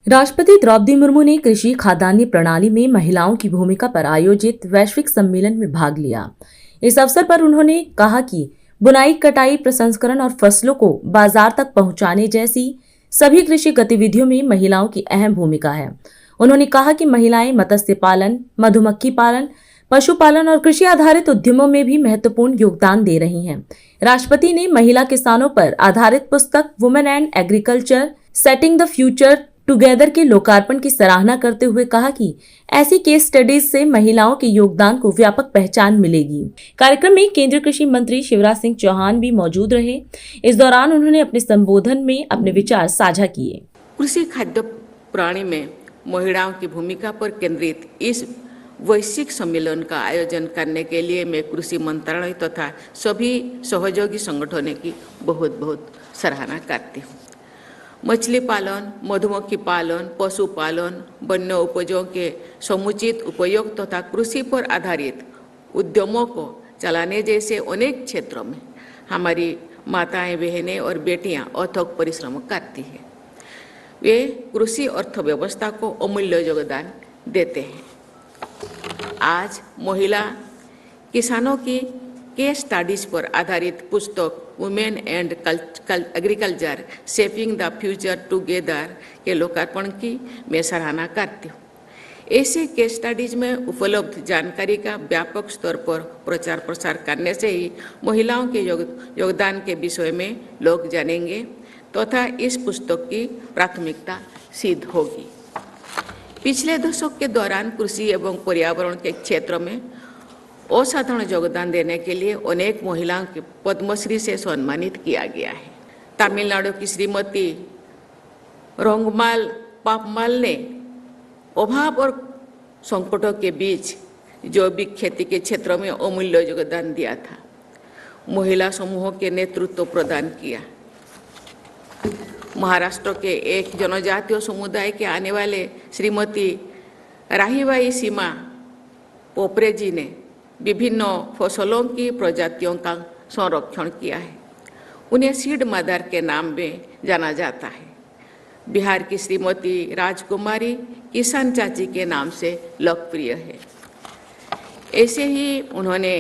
राष्ट्रपति द्रौपदी मुर्मू ने कृषि खाद्यान्न प्रणाली में महिलाओं की भूमिका पर आयोजित वैश्विक सम्मेलन में भाग लिया। इस अवसर पर उन्होंने कहा कि बुनाई, कटाई, प्रसंस्करण और फसलों को बाजार तक पहुंचाने जैसी सभी कृषि गतिविधियों में महिलाओं की अहम भूमिका है। उन्होंने कहा कि महिलाएं मत्स्य पालन, मधुमक्खी पालन, पशुपालन और कृषि आधारित उद्यमों में भी महत्वपूर्ण योगदान दे रही हैं। राष्ट्रपति ने महिला किसानों पर आधारित पुस्तक women and agriculture setting the future together के लोकार्पण की सराहना करते हुए कहा कि ऐसी केस स्टडीज से महिलाओं के योगदान को व्यापक पहचान मिलेगी। कार्यक्रम में केंद्रीय कृषि मंत्री शिवराज सिंह चौहान भी मौजूद रहे। इस दौरान उन्होंने अपने संबोधन में अपने विचार साझा किए। कृषि खाद्य प्रणाली में महिलाओं की भूमिका पर केंद्रित इस वैश्विक सम्मेलन का आयोजन करने के लिए मैं कृषि मंत्रालय तथा सभी सहयोगी संगठनों की बहुत बहुत सराहना करती हूँ। मछली पालन, मधुमक्खी पालन, पशुपालन, वन्य उपजों के समुचित उपयोग तथा कृषि पर आधारित उद्यमों को चलाने जैसे अनेक क्षेत्रों में हमारी माताएं, बहनें और बेटियां अथक परिश्रम करती हैं। वे कृषि अर्थव्यवस्था को अमूल्य योगदान देते हैं। आज महिला किसानों की केस स्टडीज पर आधारित पुस्तक women and agriculture shaping the future together के लोकार्पण की मैं सराहना करती हूँ। ऐसे केस स्टडीज में उपलब्ध जानकारी का व्यापक स्तर पर प्रचार प्रसार करने से ही महिलाओं के योगदान के विषय में लोग जानेंगे तथा इस पुस्तक की प्राथमिकता सिद्ध होगी। पिछले दशक के दौरान कृषि एवं पर्यावरण के क्षेत्र में असाधारण योगदान देने के लिए अनेक महिलाओं को पद्मश्री से सम्मानित किया गया है। तमिलनाडु की श्रीमती रोंगमाल पापमाल ने अभाव और संकटों के बीच जैविक खेती के क्षेत्र में अमूल्य योगदान दिया था। महिला समूहों के नेतृत्व प्रदान किया। महाराष्ट्र के एक जनजातीय समुदाय के आने वाले श्रीमती राहीबाई सीमा पोपरे जी ने विभिन्न फसलों की प्रजातियों का संरक्षण किया है। उन्हें सीड मदर के नाम में जाना जाता है। बिहार की श्रीमती राजकुमारी किसान चाची के नाम से लोकप्रिय है। ऐसे ही उन्होंने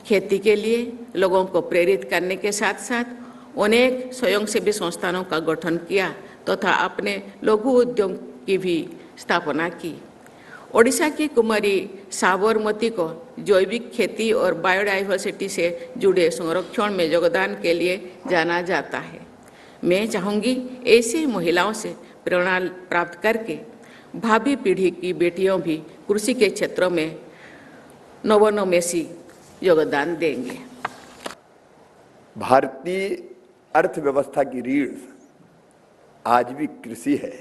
खेती के लिए लोगों को प्रेरित करने के साथ साथ अनेक स्वयंसेवी संस्थानों का गठन किया तथा अपने लघु उद्योग की भी स्थापना की। ओडिशा की कुमारी साबरमती को जैविक खेती और बायोडाइवर्सिटी से जुड़े संरक्षण में योगदान के लिए जाना जाता है। मैं चाहूँगी ऐसी महिलाओं से प्रेरणा प्राप्त करके भावी पीढ़ी की बेटियों भी कृषि के क्षेत्र में नवोन्मेषी योगदान देंगे। भारतीय अर्थव्यवस्था की रीढ़ आज भी कृषि है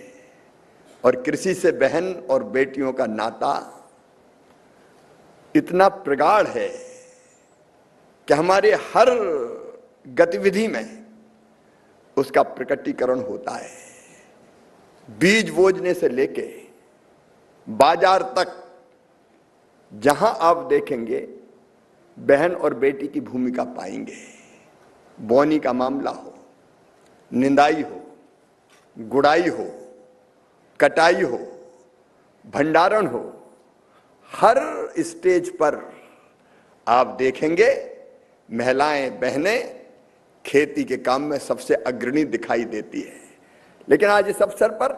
और कृषि से बहन और बेटियों का नाता इतना प्रगाढ़ है कि हमारे हर गतिविधि में उसका प्रकटीकरण होता है। बीज बोने से लेके बाजार तक जहां आप देखेंगे बहन और बेटी की भूमिका पाएंगे। बोनी का मामला हो, निंदाई हो, गुड़ाई हो, कटाई हो, भंडारण हो, हर स्टेज पर आप देखेंगे महिलाएं, बहनें खेती के काम में सबसे अग्रणी दिखाई देती है। लेकिन आज इस अवसर पर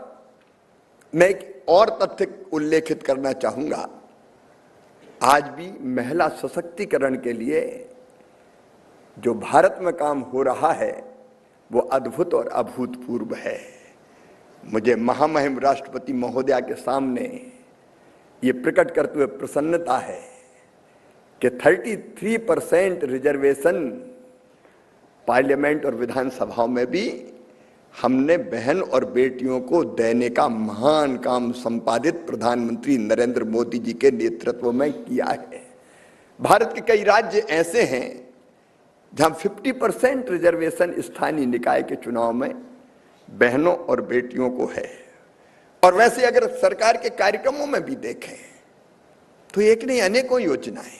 मैं एक और तथ्य उल्लेखित करना चाहूंगा। आज भी महिला सशक्तिकरण के लिए जो भारत में काम हो रहा है वो अद्भुत और अभूतपूर्व है। मुझे महामहिम राष्ट्रपति महोदया के सामने ये प्रकट करते हुए प्रसन्नता है कि 33% रिजर्वेशन पार्लियामेंट और विधानसभाओं में भी हमने बहन और बेटियों को देने का महान काम संपादित प्रधानमंत्री नरेंद्र मोदी जी के नेतृत्व में किया है। भारत के कई राज्य ऐसे हैं जहां 50% रिजर्वेशन स्थानीय निकाय के चुनाव में बहनों और बेटियों को है। और वैसे अगर सरकार के कार्यक्रमों में भी देखें तो एक नहीं अनेकों योजनाएं।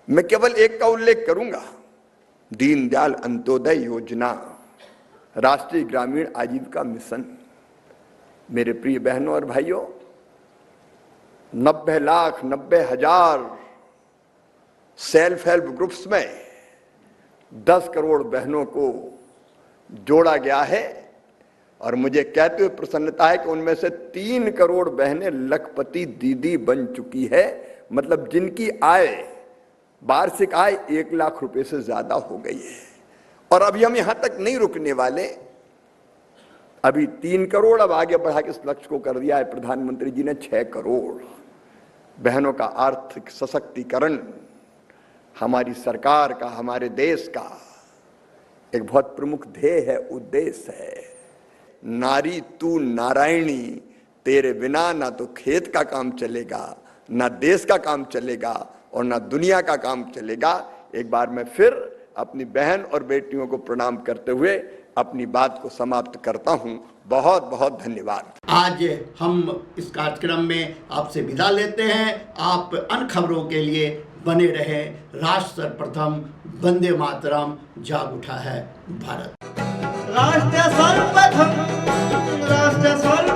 मैं केवल एक का उल्लेख करूंगा, दीनदयाल अंत्योदय योजना, राष्ट्रीय ग्रामीण आजीविका मिशन। मेरे प्रिय बहनों और भाइयों, 90,90,000 सेल्फ हेल्प ग्रुप्स में 10 करोड़ बहनों को जोड़ा गया है और मुझे कहते हुए प्रसन्नता है कि उनमें से 3 करोड़ बहनें लखपति दीदी बन चुकी है। मतलब जिनकी आय, वार्षिक आय 1 लाख रुपए से ज्यादा हो गई है। और अभी हम यहां तक नहीं रुकने वाले, अभी 3 करोड़, अब आगे बढ़ा के इस लक्ष्य को कर दिया है प्रधानमंत्री जी ने 6 करोड़। बहनों का आर्थिक सशक्तिकरण हमारी सरकार का, हमारे देश का एक बहुत प्रमुख ध्येय है, उद्देश्य है। नारी तू नारायणी, तेरे बिना ना तो खेत का काम चलेगा, ना देश का काम चलेगा और ना दुनिया का काम चलेगा। एक बार मैं फिर अपनी बहन और बेटियों को प्रणाम करते हुए अपनी बात को समाप्त करता हूं। बहुत बहुत धन्यवाद। आज हम इस कार्यक्रम में आपसे विदा लेते हैं। आप अन्य खबरों के लिए बने रहे। राष्ट्र सर्वप्रथम, वंदे मातरम, जाग उठा है भारत। राष्ट्र सर्वप्रथम, राष्ट्र सर्वप्रथम।